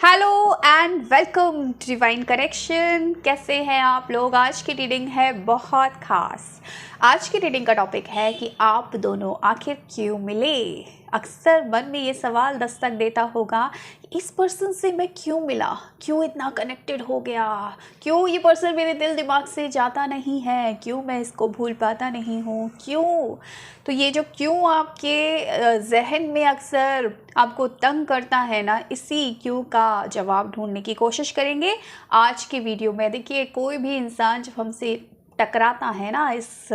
Hello and welcome to Divine Connection. कैसे हैं आप लोग? आज की रीडिंग है बहुत खास। आज की रीडिंग का टॉपिक है कि आप दोनों आखिर क्यों मिले। अक्सर मन में ये सवाल दस्तक देता होगा, इस पर्सन से मैं क्यों मिला, क्यों इतना कनेक्टेड हो गया, क्यों ये पर्सन मेरे दिल दिमाग से जाता नहीं है, क्यों मैं इसको भूल पाता नहीं हूँ, क्यों। तो ये जो क्यों आपके जहन में अक्सर आपको तंग करता है ना, इसी क्यों का जवाब ढूंढने की कोशिश करेंगे आज के वीडियो में। देखिए, कोई भी इंसान जब हमसे टकराता है ना इस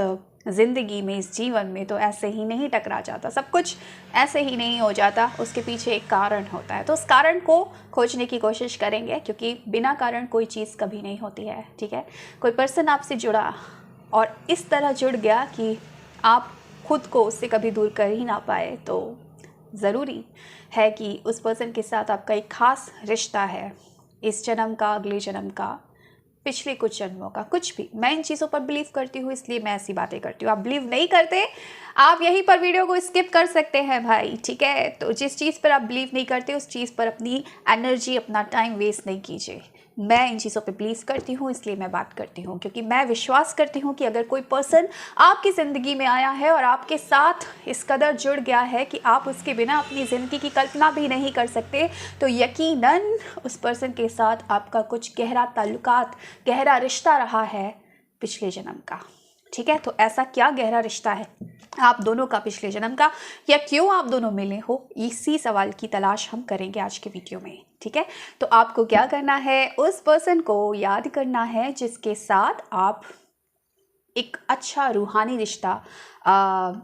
ज़िंदगी में, इस जीवन में, तो ऐसे ही नहीं टकरा जाता। सब कुछ ऐसे ही नहीं हो जाता, उसके पीछे एक कारण होता है। तो उस कारण को खोजने की कोशिश करेंगे, क्योंकि बिना कारण कोई चीज़ कभी नहीं होती है। ठीक है, कोई पर्सन आपसे जुड़ा और इस तरह जुड़ गया कि आप खुद को उससे कभी दूर कर ही ना पाए, तो ज़रूरी है कि उस पर्सन के साथ आपका एक ख़ास रिश्ता है, इस जन्म का, अगले जन्म का, पिछले कुछ जन्मों का, कुछ भी। मैं इन चीज़ों पर बिलीव करती हूँ, इसलिए मैं ऐसी बातें करती हूँ। आप बिलीव नहीं करते, आप यहीं पर वीडियो को स्किप कर सकते हैं भाई। ठीक है, तो जिस चीज़ पर आप बिलीव नहीं करते उस चीज़ पर अपनी एनर्जी, अपना टाइम वेस्ट नहीं कीजिए। मैं इन चीज़ों पे बिलीव करती हूँ, इसलिए मैं बात करती हूँ, क्योंकि मैं विश्वास करती हूँ कि अगर कोई पर्सन आपकी ज़िंदगी में आया है और आपके साथ इस कदर जुड़ गया है कि आप उसके बिना अपनी ज़िंदगी की कल्पना भी नहीं कर सकते, तो यकीनन उस पर्सन के साथ आपका कुछ गहरा ताल्लुकात, गहरा रिश्ता रहा है पिछले जन्म का। ठीक है, तो ऐसा क्या गहरा रिश्ता है आप दोनों का पिछले जन्म का, या क्यों आप दोनों मिले हो, इसी सवाल की तलाश हम करेंगे आज के वीडियो में। ठीक है, तो आपको क्या करना है, उस पर्सन को याद करना है जिसके साथ आप एक अच्छा रूहानी रिश्ता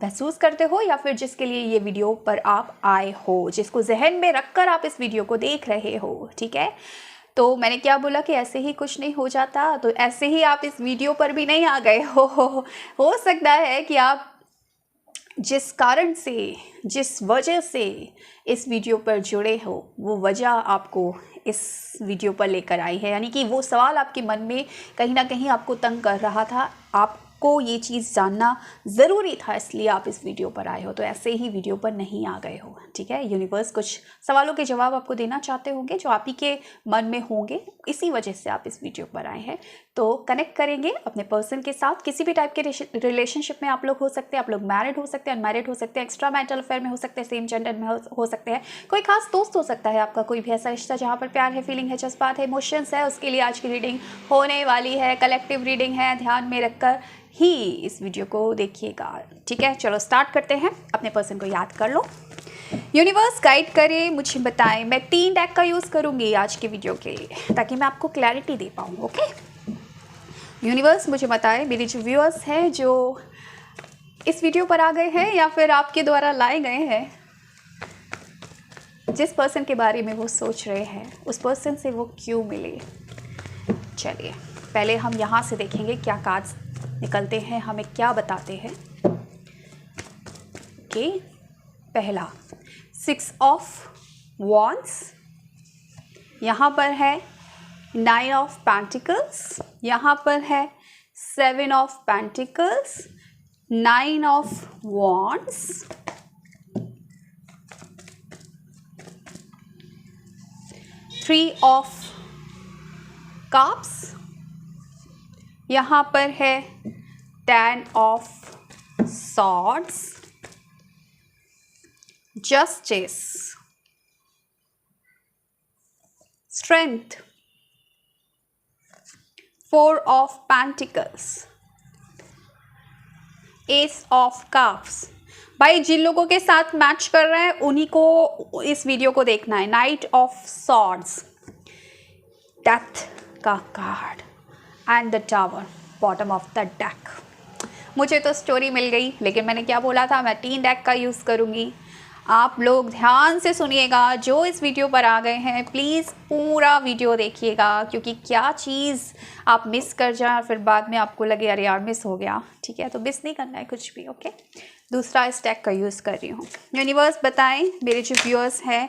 महसूस करते हो, या फिर जिसके लिए ये वीडियो पर आप आए हो, जिसको जहन में रखकर आप इस वीडियो को देख रहे हो। ठीक है, तो मैंने क्या बोला कि ऐसे ही कुछ नहीं हो जाता, तो ऐसे ही आप इस वीडियो पर भी नहीं आ गए हो सकता है कि आप जिस कारण से, जिस वजह से इस वीडियो पर जुड़े हो, वो वजह आपको इस वीडियो पर लेकर आई है, यानी कि वो सवाल आपके मन में कहीं ना कहीं आपको तंग कर रहा था, आपको ये चीज़ जानना ज़रूरी था, इसलिए आप इस वीडियो पर आए हो। तो ऐसे ही वीडियो पर नहीं आ गए हो। ठीक है, यूनिवर्स कुछ सवालों के जवाब आपको देना चाहते होंगे जो आप ही के मन में होंगे, इसी वजह से आप इस वीडियो पर आए हैं। तो कनेक्ट करेंगे अपने पर्सन के साथ, किसी भी टाइप के रिलेशनशिप में आप लोग हो सकते हैं, आप लोग मैरिड हो सकते हैं, अनमैरिड हो सकते हैं, एक्स्ट्रा मैरिटल अफेयर में हो सकते हैं, सेम जेंडर में हो सकते हैं, कोई खास दोस्त हो सकता है आपका, कोई भी ऐसा रिश्ता जहाँ पर प्यार है, फीलिंग है, जज्बात है, इमोशंस है, उसके लिए आज की रीडिंग होने वाली है। कलेक्टिव रीडिंग है, ध्यान में रखकर ही इस वीडियो को देखिएगा। ठीक है, चलो स्टार्ट करते हैं। अपने पर्सन को याद कर लो, यूनिवर्स गाइड करे, मुझे बताएं। मैं 3 डेक का यूज़ करूंगी आज के वीडियो के लिए, ताकि मैं आपको क्लैरिटी दे पाऊँ। ओके, यूनिवर्स मुझे बताएं, मेरे जो व्यूअर्स हैं जो इस वीडियो पर आ गए हैं या फिर आपके द्वारा लाए गए हैं, जिस पर्सन के बारे में वो सोच रहे हैं, उस पर्सन से वो क्यों मिले। चलिए पहले हम यहाँ से देखेंगे क्या कार्ड्स निकलते हैं, हमें क्या बताते हैं। ओके, पहला 6 ऑफ वॉन्ड्स, यहाँ पर है 9 ऑफ पेंटिकल्स, यहाँ पर है 7 of pentacles, 9 of wands, 3 of cups, यहाँ पर है 10 of swords, justice, strength, 4 of pentacles, S of cups. भाई जिन लोगों के साथ मैच कर रहे हैं उन्हीं को इस वीडियो को देखना है। नाइट ऑफ सॉर्ड्स, डेथ का card and the tower, bottom of the deck. मुझे तो स्टोरी मिल गई, लेकिन मैंने क्या बोला था, मैं 3 डेक का यूज़ करूँगी। आप लोग ध्यान से सुनिएगा, जो इस वीडियो पर आ गए हैं प्लीज़ पूरा वीडियो देखिएगा, क्योंकि क्या चीज़ आप मिस कर जाए और फिर बाद में आपको लगे अरे यार मिस हो गया। ठीक है, तो मिस नहीं करना है कुछ भी। ओके, दूसरा इस डेक का यूज़ कर रही हूँ। यूनिवर्स बताएं, मेरे जो व्यूअर्स हैं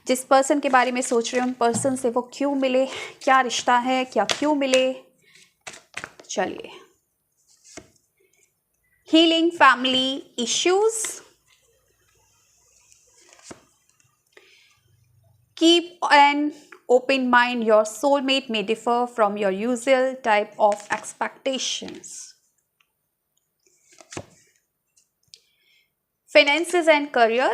जिस पर्सन के बारे में सोच रहे हैं, उन पर्सन से वो क्यों मिले, क्या रिश्ता है, क्या क्यों मिले। चलिए, healing family issues, keep an open mind, your soulmate may differ from your usual type of expectations. Finances and career.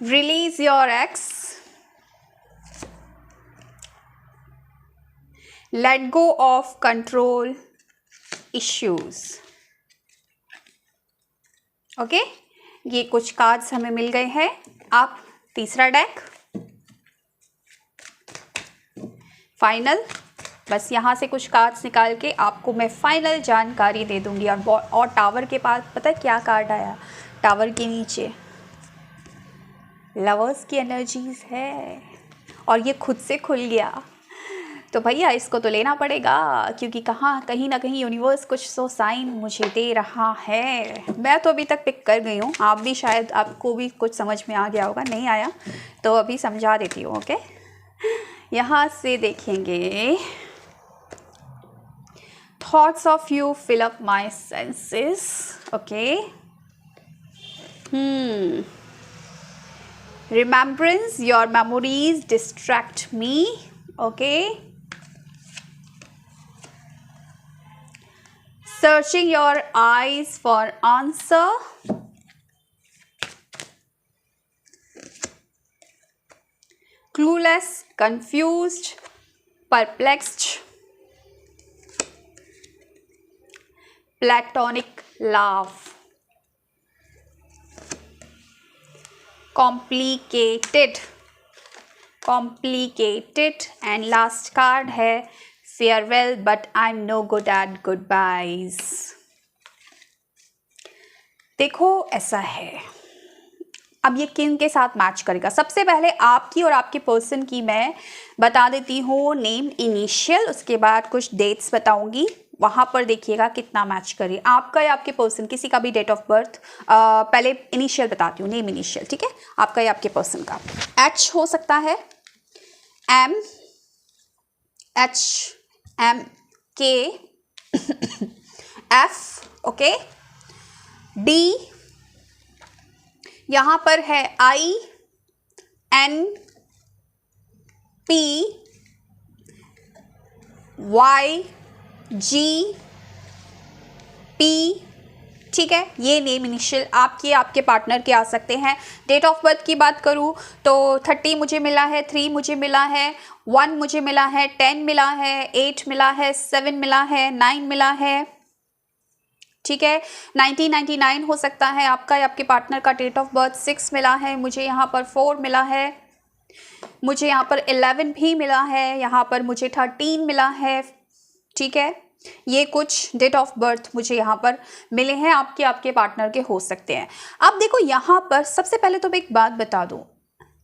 Release your ex. Let go of control issues. Okay ये कुछ कार्ड्स हमें मिल गए हैं. आप तीसरा डेक फाइनल. बस यहाँ से कुछ कार्ड्स निकाल के आपको मैं फाइनल जानकारी दे दूंगी. और टावर के पास पता है क्या कार्ड आया? टावर के नीचे लवर्स की एनर्जीज है और ये खुद से खुल गया. तो भैया इसको तो लेना पड़ेगा, क्योंकि कहीं ना कहीं यूनिवर्स कुछ तो साइन मुझे दे रहा है. मैं तो अभी तक पिक कर गई हूँ. आप भी शायद, आपको भी कुछ समझ में आ गया होगा. नहीं आया तो अभी समझा देती हूँ. ओके यहाँ से देखेंगे. Thoughts of you fill up my senses. Okay remembrance, your memories distract me. Okay, searching your eyes for answer. Clueless, confused, perplexed. Platonic love. Complicated and last card है farewell but I'm no good at goodbyes. देखो ऐसा है, अब ये किन के साथ match करेगा? सबसे पहले आपकी और आपके पर्सन की मैं बता देती हूँ नेम, इनिशियल, उसके बाद कुछ डेट्स बताऊंगी. वहाँ पर देखिएगा कितना मैच करे आपका या आपके पर्सन, किसी का भी डेट ऑफ बर्थ. पहले इनिशियल बताती हूँ, नेम इनिशियल. ठीक है, आपका या आपके पर्सन का. एच हो सकता है, एम, एच, एम, के, एफ. ओके, डी, यहाँ पर है आई, एन, पी, वाई, जी, पी. ठीक है, ये नेम इनिशियल आपके पार्टनर के आ सकते हैं. डेट ऑफ बर्थ की बात करूँ तो 30 मुझे मिला है, 3 मुझे मिला है, 1 मुझे मिला है, 10 मिला है, 8 मिला है, 7 मिला है, 9 मिला है. ठीक है, 1999 हो सकता है आपका या आपके पार्टनर का डेट ऑफ बर्थ. 6 मिला है मुझे, यहाँ पर 4 मिला है मुझे, यहाँ पर 11 भी मिला है, यहाँ पर मुझे 13 मिला है. ठीक है, ये कुछ डेट ऑफ बर्थ मुझे यहाँ पर मिले हैं. आपके पार्टनर के हो सकते हैं. अब देखो यहाँ पर सबसे पहले तो मैं एक बात बता दूँ,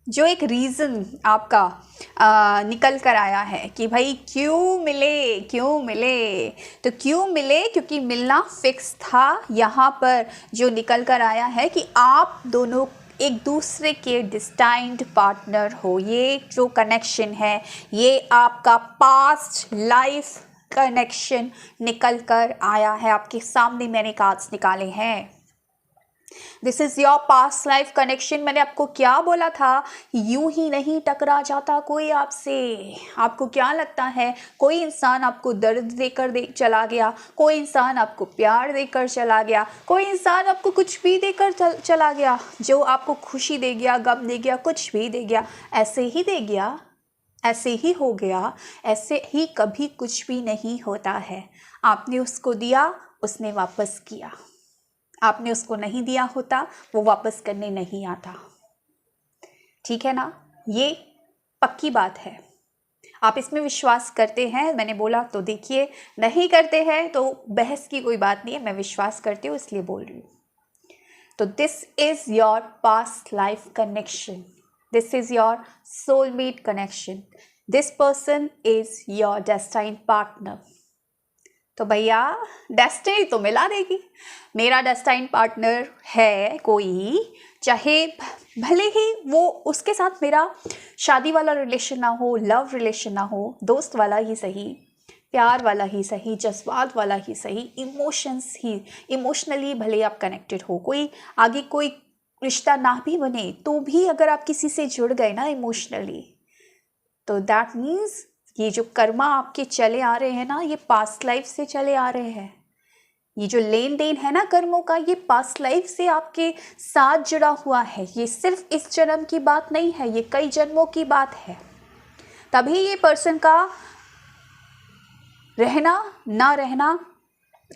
जो एक रीज़न आपका निकल कर आया है कि भाई क्यों मिले, तो क्यों मिले, क्योंकि मिलना फिक्स था. यहाँ पर जो निकल कर आया है कि आप दोनों एक दूसरे के डिस्टाइंड पार्टनर हो. ये जो कनेक्शन है ये आपका पास्ट लाइफ कनेक्शन निकल कर आया है. आपके सामने मैंने कार्ड्स निकाले हैं. This is your past life connection. मैंने आपको क्या बोला था, यूं ही नहीं टकरा जाता कोई आपसे. आपको क्या लगता है कोई इंसान आपको दर्द देकर चला गया, कोई इंसान आपको प्यार देकर चला गया, कोई इंसान आपको कुछ भी देकर चला गया, जो आपको खुशी दे गया, गम दे गया, कुछ भी दे गया, ऐसे ही दे गया, ऐसे ही हो गया. ऐसे ही कभी कुछ भी नहीं होता है. आपने उसको दिया, उसने वापस किया. आपने उसको नहीं दिया होता, वो वापस करने नहीं आता. ठीक है ना, ये पक्की बात है. आप इसमें विश्वास करते हैं? मैंने बोला तो देखिए, नहीं करते हैं तो बहस की कोई बात नहीं है. मैं विश्वास करती हूँ इसलिए बोल रही हूँ. तो this is your past life connection. This is your soulmate connection. This person is your destined partner. तो भैया डेस्टिनी तो मिला देगी. मेरा डेस्टाइंड पार्टनर है कोई, चाहे भले ही वो उसके साथ मेरा शादी वाला रिलेशन ना हो, लव रिलेशन ना हो, दोस्त वाला ही सही, प्यार वाला ही सही, जज्बात वाला ही सही, इमोशनली भले आप कनेक्टेड हो, कोई आगे कोई रिश्ता ना भी बने तो भी अगर आप किसी से जुड़ गए ना इमोशनली, तो दैट मीन्स ये जो कर्मा आपके चले आ रहे हैं ना, ये पास्ट लाइफ से चले आ रहे हैं। ये जो लेन देन है ना कर्मों का, ये पास्ट लाइफ से आपके साथ जुड़ा हुआ है। ये सिर्फ इस जन्म की बात नहीं है, ये कई जन्मों की बात है। तभी ये पर्सन का रहना ना रहना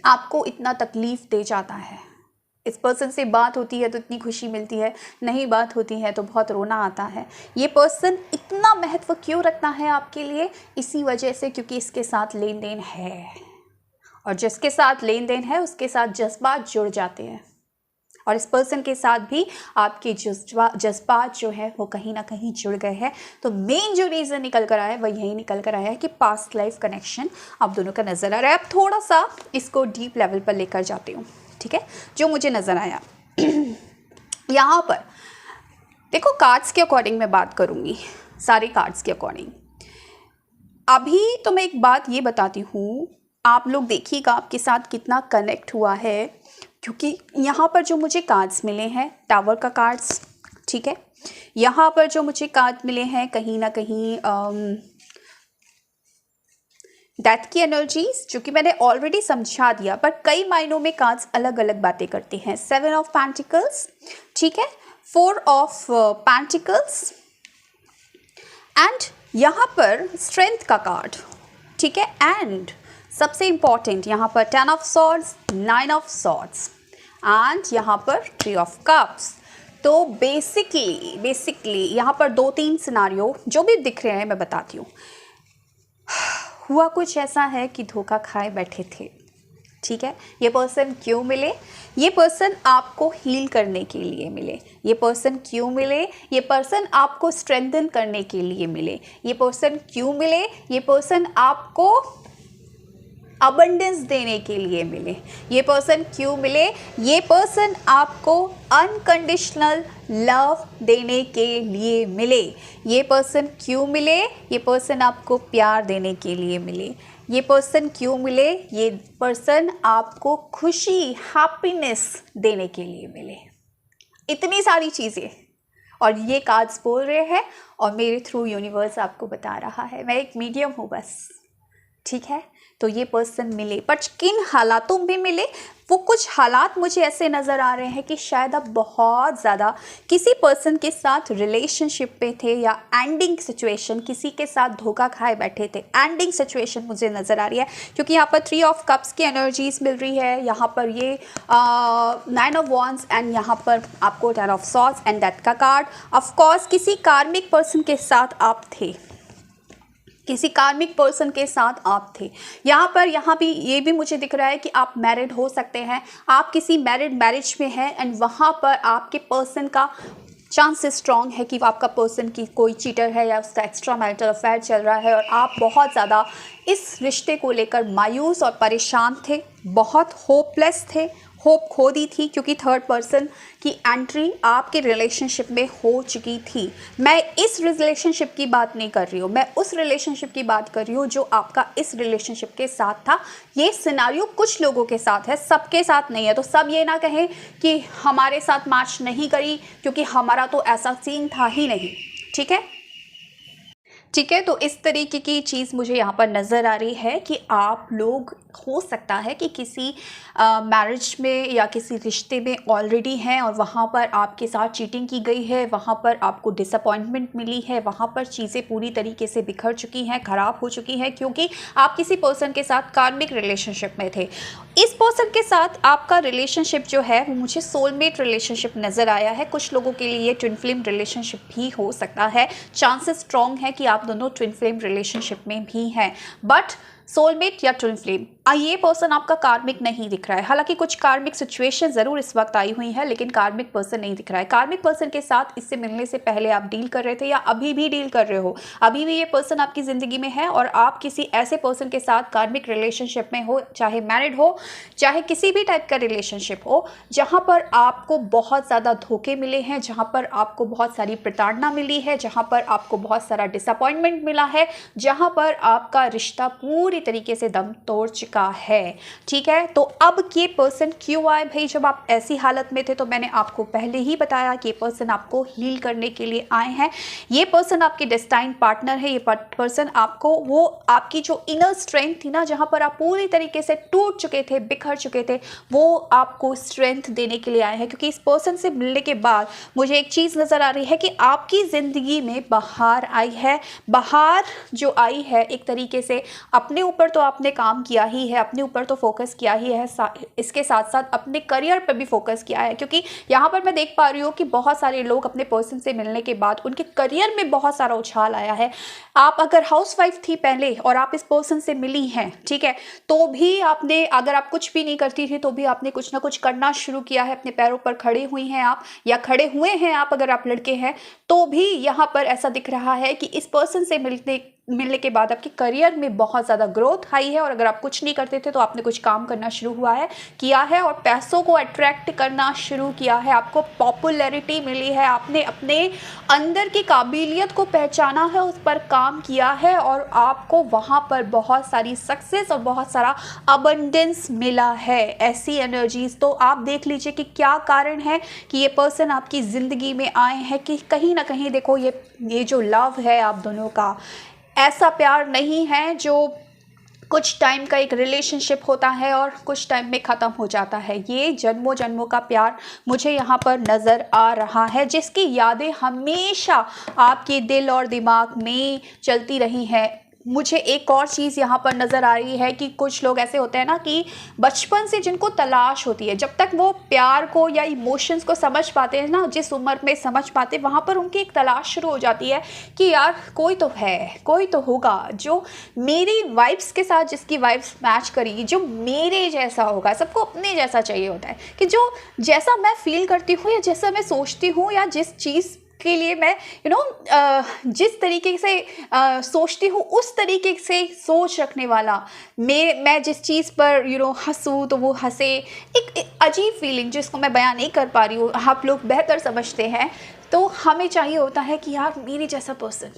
आपको इतना तकलीफ दे जाता है। इस पर्सन से बात होती है तो इतनी खुशी मिलती है, नहीं बात होती है तो बहुत रोना आता है। ये पर्सन इतना महत्व क्यों रखता है आपके लिए? इसी वजह से, क्योंकि इसके साथ लेन देन है, और जिसके साथ लेन देन है उसके साथ जज्बात जुड़ जाते हैं, और इस पर्सन के साथ भी आपके जज्बात जो है वो कहीं ना कहीं जुड़ गए हैं। तो मेन जो रीज़न निकल कर आया है वह यही निकल कर आया है कि पास्ट लाइफ कनेक्शन आप दोनों का नज़र आ रहा है। अब थोड़ा सा इसको डीप लेवल पर लेकर जाती हूँ, ठीक है, जो मुझे नज़र आया। यहाँ पर देखो, कार्ड्स के अकॉर्डिंग मैं बात करूँगी, सारे कार्ड्स के अकॉर्डिंग। अभी तो मैं एक बात ये बताती हूँ, आप लोग देखिएगा आपके साथ कितना कनेक्ट हुआ है, क्योंकि यहाँ पर जो मुझे कार्ड्स मिले हैं, टावर का कार्ड्स, ठीक है, यहाँ पर जो मुझे कार्ड मिले हैं कहीं ना कहीं डेथ की एनर्जीज, जो कि मैंने ऑलरेडी समझा दिया, पर कई मायनों में कार्ड्स अलग अलग बातें करते हैं। 7 ऑफ पेंटिकल्स, ठीक है, 4 ऑफ पेंटिकल्स, एंड यहाँ पर स्ट्रेंथ का कार्ड, ठीक है, एंड सबसे इंपॉर्टेंट यहाँ पर 10 of swords, 9 of swords, and यहाँ पर 3 ऑफ कप्स। तो बेसिकली यहाँ पर 2-3 सिनारियो जो भी दिख रहे हैं मैं बताती हूँ। हुआ कुछ ऐसा है कि धोखा खाए बैठे थे, ठीक है। ये पर्सन क्यों मिले? ये पर्सन आपको हील करने के लिए मिले। ये पर्सन क्यों मिले? ये पर्सन आपको स्ट्रेंथन करने के लिए मिले। ये पर्सन क्यों मिले? ये पर्सन आपको अबंडेंस देने के लिए मिले। ये पर्सन क्यों मिले? ये पर्सन आपको अनकंडीशनल लव देने के लिए मिले। ये पर्सन क्यों मिले? ये पर्सन आपको प्यार देने के लिए मिले। ये पर्सन क्यों मिले? ये पर्सन आपको खुशी, हैप्पीनेस देने के लिए मिले। इतनी सारी चीज़ें, और ये कार्ड्स बोल रहे हैं और मेरे थ्रू यूनिवर्स आपको बता रहा है। मैं एक मीडियम हूँ बस, ठीक है। तो ये पर्सन मिले, पर किन हालातों में मिले? वो कुछ हालात मुझे ऐसे नज़र आ रहे हैं कि शायद आप बहुत ज़्यादा किसी पर्सन के साथ रिलेशनशिप पे थे, या एंडिंग सिचुएशन, किसी के साथ धोखा खाए बैठे थे। एंडिंग सिचुएशन मुझे नज़र आ रही है, क्योंकि यहाँ पर 3 ऑफ कप्स की एनर्जीज मिल रही है, यहाँ पर ये 9 ऑफ वॉन्ड्स, एंड यहाँ पर आपको 10 ऑफ सॉर्ड्स एंड डेथ का कार्ड। ऑफ कोर्स किसी कार्मिक पर्सन के साथ आप थे, किसी कार्मिक पर्सन के साथ आप थे। यहाँ भी ये भी मुझे दिख रहा है कि आप मैरिड हो सकते हैं, आप किसी मैरिज में हैं, एंड वहाँ पर आपके पर्सन का चांसेस स्ट्रॉन्ग है कि आपका पर्सन की कोई चीटर है या उसका एक्स्ट्रा मैरिटल अफेयर चल रहा है, और आप बहुत ज़्यादा इस रिश्ते को लेकर मायूस और परेशान थे, बहुत होपलेस थे, होप खो दी थी, क्योंकि थर्ड पर्सन की एंट्री आपके रिलेशनशिप में हो चुकी थी। मैं इस रिलेशनशिप की बात नहीं कर रही हूँ, मैं उस रिलेशनशिप की बात कर रही हूँ जो आपका इस रिलेशनशिप के साथ था। ये सिनारियो कुछ लोगों के साथ है, सबके साथ नहीं है। तो सब ये ना कहें कि हमारे साथ मैच नहीं करी, क्योंकि हमारा तो ऐसा सीन था ही नहीं, ठीक है। ठीक है, तो इस तरीके की चीज़ मुझे यहाँ पर नज़र आ रही है कि आप लोग, हो सकता है कि किसी मैरिज में या किसी रिश्ते में ऑलरेडी हैं, और वहाँ पर आपके साथ चीटिंग की गई है, वहाँ पर आपको डिसअपॉइंटमेंट मिली है, वहाँ पर चीज़ें पूरी तरीके से बिखर चुकी हैं, ख़राब हो चुकी हैं, क्योंकि आप किसी पर्सन के साथ कार्मिक रिलेशनशिप में थे। इस पर्सन के साथ आपका रिलेशनशिप जो है वो मुझे सोलमेट रिलेशनशिप नज़र आया है। कुछ लोगों के लिए ट्विन फ्लेम रिलेशनशिप भी हो सकता है, चांसेस स्ट्रॉन्ग है कि आप दोनों ट्विन फ्लेम रिलेशनशिप में भी हैं, बट सोलमेट या ट्विन फ्लेम ये पर्सन आपका कार्मिक नहीं दिख रहा है। हालांकि कुछ कार्मिक सिचुएशन ज़रूर इस वक्त आई हुई है, लेकिन कार्मिक पर्सन नहीं दिख रहा है। कार्मिक पर्सन के साथ इससे मिलने से पहले आप डील कर रहे थे या अभी भी डील कर रहे हो, अभी भी ये पर्सन आपकी ज़िंदगी में है और आप किसी ऐसे पर्सन के साथ कार्मिक रिलेशनशिप में हो, चाहे मैरिड हो, चाहे किसी भी टाइप का रिलेशनशिप हो, जहाँ पर आपको बहुत ज़्यादा धोखे मिले हैं, जहाँ पर आपको बहुत सारी प्रताड़ना मिली है, जहाँ पर आपको बहुत सारा डिसअपॉइंटमेंट मिला है, जहाँ पर आपका रिश्ता पूरी तरीके से दम तोड़ चुका है। ठीक है, तो अब ये पर्सन क्यों आए भाई? जब आप ऐसी हालत में थे तो मैंने आपको पहले ही बताया कि ये पर्सन आपको हील करने के लिए आए हैं। ये पर्सन आपके डेस्टाइन पार्टनर है। ये पर्सन आपको वो आपकी जो इनर स्ट्रेंथ थी ना, जहां पर आप पूरी तरीके से टूट चुके थे, बिखर चुके थे, वो आपको स्ट्रेंथ देने के लिए आए हैं। क्योंकि इस पर्सन से मिलने के बाद मुझे एक चीज़ नज़र आ रही है कि आपकी ज़िंदगी में बहार आई है। बहार जो आई है, एक तरीके से अपने ऊपर तो आपने काम किया ही है, अपने ऊपर तो फोकस किया ही है, इसके साथ साथ अपने करियर पर भी फोकस किया है। क्योंकि यहाँ पर मैं देख पा रही हूँ कि बहुत सारे लोग अपने पर्सन से मिलने के बाद उनके करियर में बहुत सारा उछाल आया है। आप अगर हाउसवाइफ थी पहले और आप इस पर्सन से मिली हैं, ठीक है, तो भी आपने, अगर आप कुछ भी नहीं करती थी तो भी आपने कुछ ना कुछ करना शुरू किया है, अपने पैरों पर खड़े हुई हैं आप, या खड़े हुए हैं आप अगर आप लड़के हैं तो भी। यहाँ पर ऐसा दिख रहा है कि इस पर्सन से मिलने के बाद आपके करियर में बहुत ज़्यादा ग्रोथ आई है। और अगर आप कुछ नहीं करते थे तो आपने कुछ काम करना शुरू किया है और पैसों को अट्रैक्ट करना शुरू किया है। आपको पॉपुलैरिटी मिली है, आपने अपने अंदर की काबिलियत को पहचाना है, उस पर काम किया है और आपको वहाँ पर बहुत सारी सक्सेस और बहुत सारा अबंडेंस मिला है। ऐसी एनर्जीज तो आप देख लीजिए कि क्या कारण है कि ये पर्सन आपकी ज़िंदगी में आए हैं। कि कहीं ना कहीं देखो, ये जो लव है आप दोनों का, ऐसा प्यार नहीं है जो कुछ टाइम का एक रिलेशनशिप होता है और कुछ टाइम में ख़त्म हो जाता है। ये जन्मों जन्मों का प्यार मुझे यहाँ पर नज़र आ रहा है, जिसकी यादें हमेशा आपके दिल और दिमाग में चलती रही हैं। मुझे एक और चीज़ यहाँ पर नज़र आ रही है कि कुछ लोग ऐसे होते हैं ना कि बचपन से जिनको तलाश होती है, जब तक वो प्यार को या इमोशंस को समझ पाते हैं ना, जिस उम्र में समझ पाते, वहाँ पर उनकी एक तलाश शुरू हो जाती है कि यार कोई तो है, कोई तो होगा जो मेरी वाइब्स के साथ, जिसकी वाइब्स मैच करेगी, जो मेरे जैसा होगा। सबको अपने जैसा चाहिए होता है कि जो जैसा मैं फील करती हूँ या जैसा मैं सोचती हूँ या जिस चीज़ के लिए मैं जिस तरीके से सोचती हूँ उस तरीके से सोच रखने वाला, मैं जिस चीज़ पर हंसूँ तो वो हंसे। एक अजीब फीलिंग जिसको मैं बयान नहीं कर पा रही हूँ, आप लोग बेहतर समझते हैं। तो हमें चाहिए होता है कि यार मेरे जैसा पर्सन,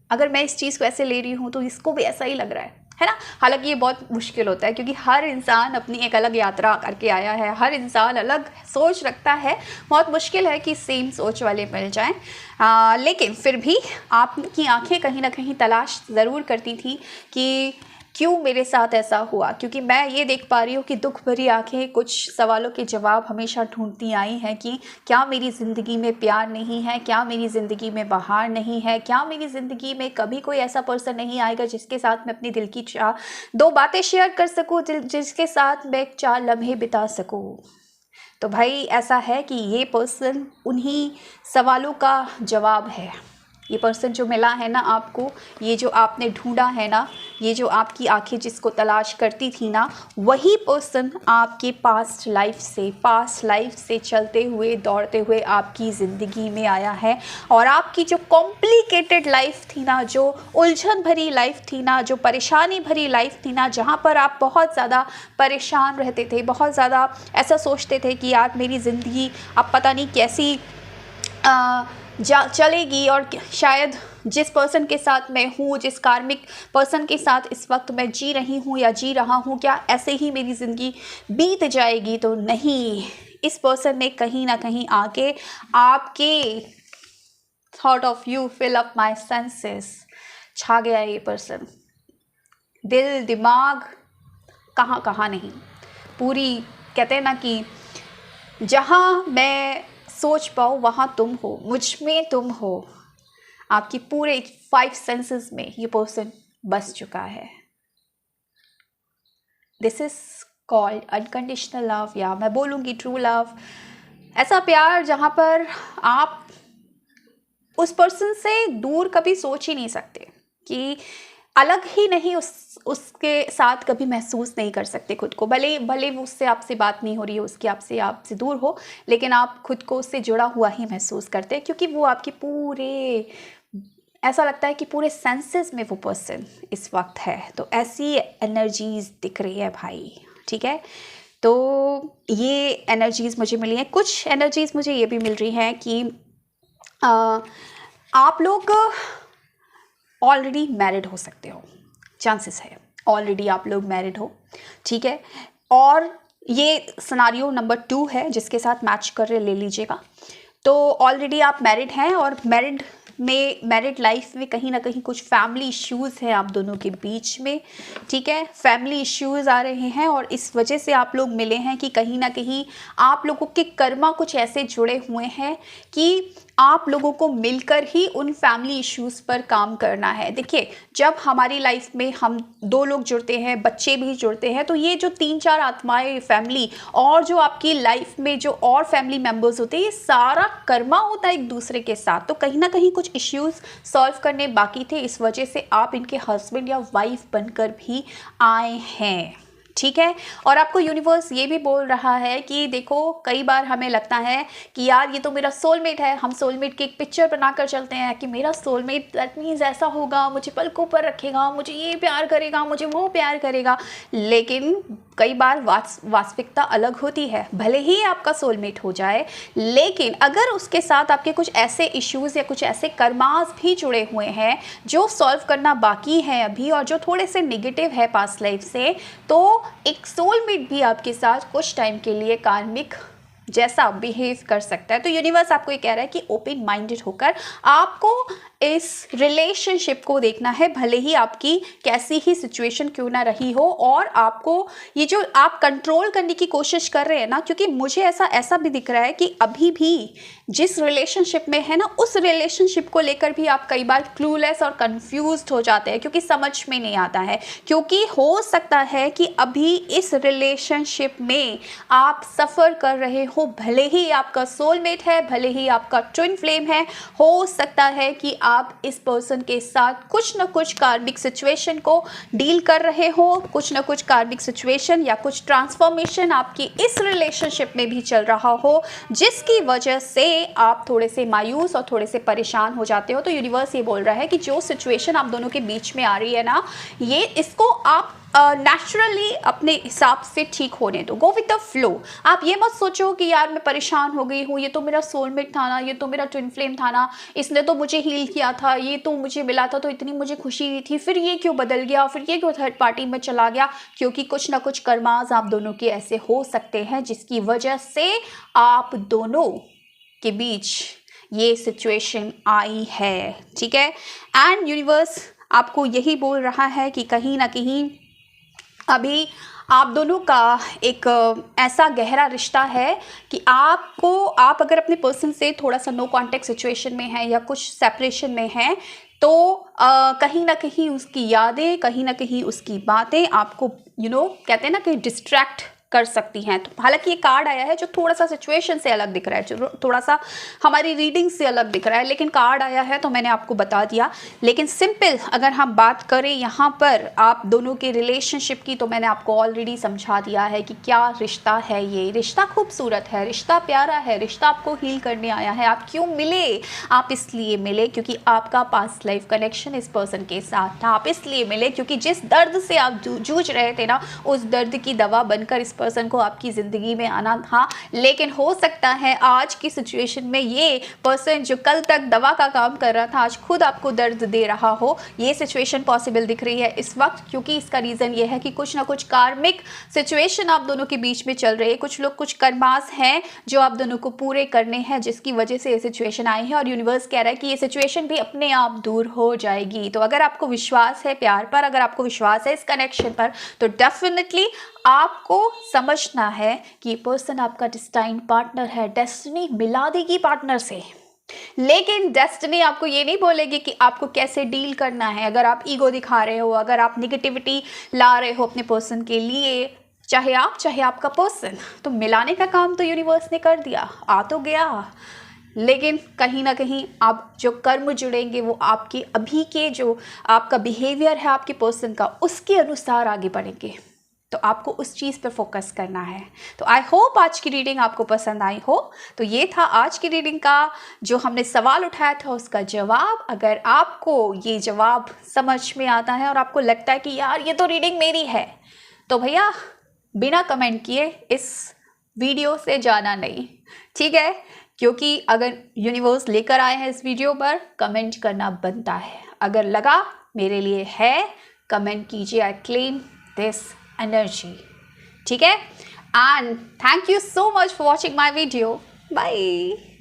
अगर मैं इस चीज़ को ऐसे ले रही हूँ तो इसको भी ऐसा ही लग रहा है ना। हालांकि ये बहुत मुश्किल होता है क्योंकि हर इंसान अपनी एक अलग यात्रा करके आया है, हर इंसान अलग सोच रखता है। बहुत मुश्किल है कि सेम सोच वाले मिल जाएं। लेकिन फिर भी आपकी आंखें कहीं ना कहीं तलाश ज़रूर करती थी कि क्यों मेरे साथ ऐसा हुआ। क्योंकि मैं ये देख पा रही हूँ कि दुख भरी आंखें कुछ सवालों के जवाब हमेशा ढूंढती आई हैं कि क्या मेरी ज़िंदगी में प्यार नहीं है, क्या मेरी ज़िंदगी में बहार नहीं है, क्या मेरी ज़िंदगी में कभी कोई ऐसा पर्सन नहीं आएगा जिसके साथ मैं अपनी दिल की दो बातें शेयर कर सकूँ, जिसके साथ मैं 4 लम्हे बिता सकूँ। तो भाई ऐसा है कि ये पर्सन उन्हीं सवालों का जवाब है। ये पर्सन जो मिला है ना आपको, ये जो आपने ढूंढा है ना, ये जो आपकी आंखें जिसको तलाश करती थी ना, वही पर्सन आपके पास्ट लाइफ से चलते हुए दौड़ते हुए आपकी ज़िंदगी में आया है। और आपकी जो कॉम्प्लिकेटेड लाइफ थी ना, जो उलझन भरी लाइफ थी ना, जो परेशानी भरी लाइफ थी ना, जहाँ पर आप बहुत ज़्यादा परेशान रहते थे, बहुत ज़्यादा ऐसा सोचते थे कि यार मेरी ज़िंदगी अब पता नहीं कैसी चलेगी, और शायद जिस पर्सन के साथ मैं हूँ, जिस कार्मिक पर्सन के साथ इस वक्त मैं जी रही हूँ या जी रहा हूँ, क्या ऐसे ही मेरी ज़िंदगी बीत जाएगी। तो नहीं, इस पर्सन ने कहीं ना कहीं आके आपके thought of you fill up my senses, छा गया ये पर्सन। दिल दिमाग कहाँ कहाँ नहीं, पूरी कहते हैं ना कि जहाँ मैं सोच पाऊँ वहाँ तुम हो, मुझ में तुम हो। आपकी पूरे 5 सेंसेस में ये पर्सन बस चुका है। This is called unconditional love, या मैं बोलूँगी ट्रू लव। ऐसा प्यार जहाँ पर आप उस पर्सन से दूर कभी सोच ही नहीं सकते कि अलग ही नहीं उसके साथ कभी महसूस नहीं कर सकते खुद को। भले भले वो उससे आपसे बात नहीं हो रही है, उसकी आपसे दूर हो, लेकिन आप खुद को उससे जुड़ा हुआ ही महसूस करते हैं, क्योंकि वो आपके पूरे, ऐसा लगता है कि पूरे सेंसेस में वो पर्सन इस वक्त है। तो ऐसी एनर्जीज दिख रही है भाई, ठीक है। तो ये एनर्जीज मुझे मिली हैं। कुछ एनर्जीज मुझे ये भी मिल रही हैं कि आप लोग ऑलरेडी मैरिड हो सकते हो, चांसेस है ऑलरेडी आप लोग मैरिड हो, ठीक है। और ये सिनारियो नंबर 2 है जिसके साथ मैच कर रहे, ले लीजिएगा। तो ऑलरेडी आप मैरिड हैं और मैरिड लाइफ में कहीं ना कहीं कुछ फैमिली इश्यूज़ हैं आप दोनों के बीच में, ठीक है। फैमिली इश्यूज़ आ रहे हैं और इस वजह से आप लोग मिले हैं कि कहीं ना कहीं आप लोगों के कर्मा कुछ ऐसे जुड़े हुए हैं कि आप लोगों को मिलकर ही उन फैमिली इश्यूज़ पर काम करना है। देखिए, जब हमारी लाइफ में हम 2 लोग जुड़ते हैं, बच्चे भी जुड़ते हैं, तो ये जो 3-4 आत्माएं फैमिली और जो आपकी लाइफ में जो और फैमिली मेम्बर्स होते हैं, ये सारा कर्मा होता है एक दूसरे के साथ। तो कहीं ना कहीं कुछ इश्यूज़ सॉल्व करने बाकी थे, इस वजह से आप इनके हस्बैंड या वाइफ बनकर भी आए हैं, ठीक है। और आपको यूनिवर्स ये भी बोल रहा है कि देखो, कई बार हमें लगता है कि यार ये तो मेरा सोलमेट है, हम सोलमेट की एक पिक्चर बनाकर चलते हैं कि मेरा सोलमेट दैट मीन्स ऐसा होगा, मुझे पलकों पर रखेगा, मुझे ये प्यार करेगा, मुझे वो प्यार करेगा। लेकिन कई बार वास्तविकता अलग होती है। भले ही आपका सोलमेट हो जाए, लेकिन अगर उसके साथ आपके कुछ ऐसे इश्यूज़ या कुछ ऐसे कर्मास भी जुड़े हुए हैं जो सॉल्व करना बाकी है अभी, और जो थोड़े से नेगेटिव है पास्ट लाइफ से, तो एक सोलमेट भी आपके साथ कुछ टाइम के लिए कार्मिक जैसा बिहेव कर सकता है। तो यूनिवर्स आपको ये कह रहा है कि ओपन माइंडेड होकर आपको इस रिलेशनशिप को देखना है, भले ही आपकी कैसी ही सिचुएशन क्यों ना रही हो। और आपको ये जो आप कंट्रोल करने की कोशिश कर रहे हैं ना, क्योंकि मुझे ऐसा भी दिख रहा है कि अभी भी जिस रिलेशनशिप में है ना, उस रिलेशनशिप को लेकर भी आप कई बार क्लूलेस और कंफ्यूज्ड हो जाते हैं, क्योंकि समझ में नहीं आता है। क्योंकि हो सकता है कि अभी इस रिलेशनशिप में आप सफ़र कर रहे हो, भले ही आपका सोलमेट है, भले ही आपका ट्विन फ्लेम है, हो सकता है कि आप इस पर्सन के साथ कुछ न कुछ कार्मिक सिचुएशन को डील कर रहे हो, कुछ न कुछ कार्मिक सिचुएशन या कुछ ट्रांसफॉर्मेशन आपकी इस रिलेशनशिप में भी चल रहा हो, जिसकी वजह से आप थोड़े से मायूस और थोड़े से परेशान हो जाते हो। तो यूनिवर्स ये बोल रहा है कि जो सिचुएशन आप दोनों के बीच में आ रही है ना, ये इसको आप नेचुरली अपने हिसाब से ठीक होने दो, गो विद द फ्लो। आप ये मत सोचो कि यार मैं परेशान हो गई हूँ, ये तो मेरा सोलमेट था ना, ये तो मेरा ट्विन फ्लेम था ना, इसने तो मुझे हील किया था, ये तो मुझे मिला था तो इतनी मुझे खुशी हुई थी, फिर ये क्यों बदल गया, फिर ये क्यों थर्ड पार्टी में चला गया। क्योंकि कुछ ना कुछ कर्मास आप दोनों के ऐसे हो सकते हैं जिसकी वजह से आप दोनों के बीच ये सिचुएशन आई है, ठीक है। एंड यूनिवर्स आपको यही बोल रहा है कि कहीं ना कहीं अभी आप दोनों का एक ऐसा गहरा रिश्ता है कि आप अगर अपने पर्सन से थोड़ा सा नो कांटेक्ट सिचुएशन में है या कुछ सेपरेशन में है, तो कहीं ना कहीं उसकी यादें, कहीं ना कहीं उसकी बातें आपको कहते हैं ना कि डिस्ट्रैक्ट कर सकती हैं। तो हालांकि ये कार्ड आया है जो थोड़ा सा सिचुएशन से अलग दिख रहा है, जो थोड़ा सा हमारी रीडिंग से अलग दिख रहा है, लेकिन कार्ड आया है तो मैंने आपको बता दिया। लेकिन सिंपल अगर हम बात करें यहाँ पर आप दोनों के रिलेशनशिप की, तो मैंने आपको ऑलरेडी समझा दिया है कि क्या रिश्ता है। ये रिश्ता खूबसूरत है, रिश्ता प्यारा है, रिश्ता आपको हील करने आया है। आप क्यों मिले? आप इसलिए मिले क्योंकि आपका पास्ट लाइफ कनेक्शन इस पर्सन के साथ था। आप इसलिए मिले क्योंकि जिस दर्द से आप जूझ रहे थे ना, उस दर्द की दवा बनकर इस पर्सन को आपकी ज़िंदगी में आना था। लेकिन हो सकता है आज की सिचुएशन में ये पर्सन जो कल तक दवा का काम कर रहा था, आज खुद आपको दर्द दे रहा हो। ये सिचुएशन पॉसिबल दिख रही है इस वक्त, क्योंकि इसका रीज़न ये है कि कुछ ना कुछ कार्मिक सिचुएशन आप दोनों के बीच में चल रही है। कुछ लोग, कुछ कर्मास हैं जो आप दोनों को पूरे करने हैं, जिसकी वजह से ये सिचुएशन आई है। और यूनिवर्स कह रहा है कि ये सिचुएशन भी अपने आप दूर हो जाएगी। तो अगर आपको विश्वास है प्यार पर, अगर आपको विश्वास है इस कनेक्शन पर, तो डेफिनेटली आपको समझना है कि ये पर्सन आपका डिस्टाइन पार्टनर है। डेस्टिनी मिला देगी पार्टनर से, लेकिन डेस्टिनी आपको ये नहीं बोलेगी कि आपको कैसे डील करना है। अगर आप ईगो दिखा रहे हो, अगर आप निगेटिविटी ला रहे हो अपने पर्सन के लिए, चाहे आपका पर्सन, तो मिलाने का काम तो यूनिवर्स ने कर दिया, आ तो गया। लेकिन कहीं ना कहीं आप जो कर्म जुड़ेंगे वो आपके अभी के जो आपका बिहेवियर है आपके पर्सन का, उसके अनुसार आगे बढ़ेंगे। तो आपको उस चीज़ पर फोकस करना है। तो आई होप आज की रीडिंग आपको पसंद आई हो। तो ये था आज की रीडिंग का जो हमने सवाल उठाया था उसका जवाब। अगर आपको ये जवाब समझ में आता है और आपको लगता है कि यार ये तो रीडिंग मेरी है, तो भैया बिना कमेंट किए इस वीडियो से जाना नहीं, ठीक है? क्योंकि अगर यूनिवर्स लेकर आए हैं इस वीडियो पर, कमेंट करना बनता है। अगर लगा मेरे लिए है, कमेंट कीजिए, आई क्लेम दिस एनर्जी, ठीक है? And thank you so much for watching my video. Bye.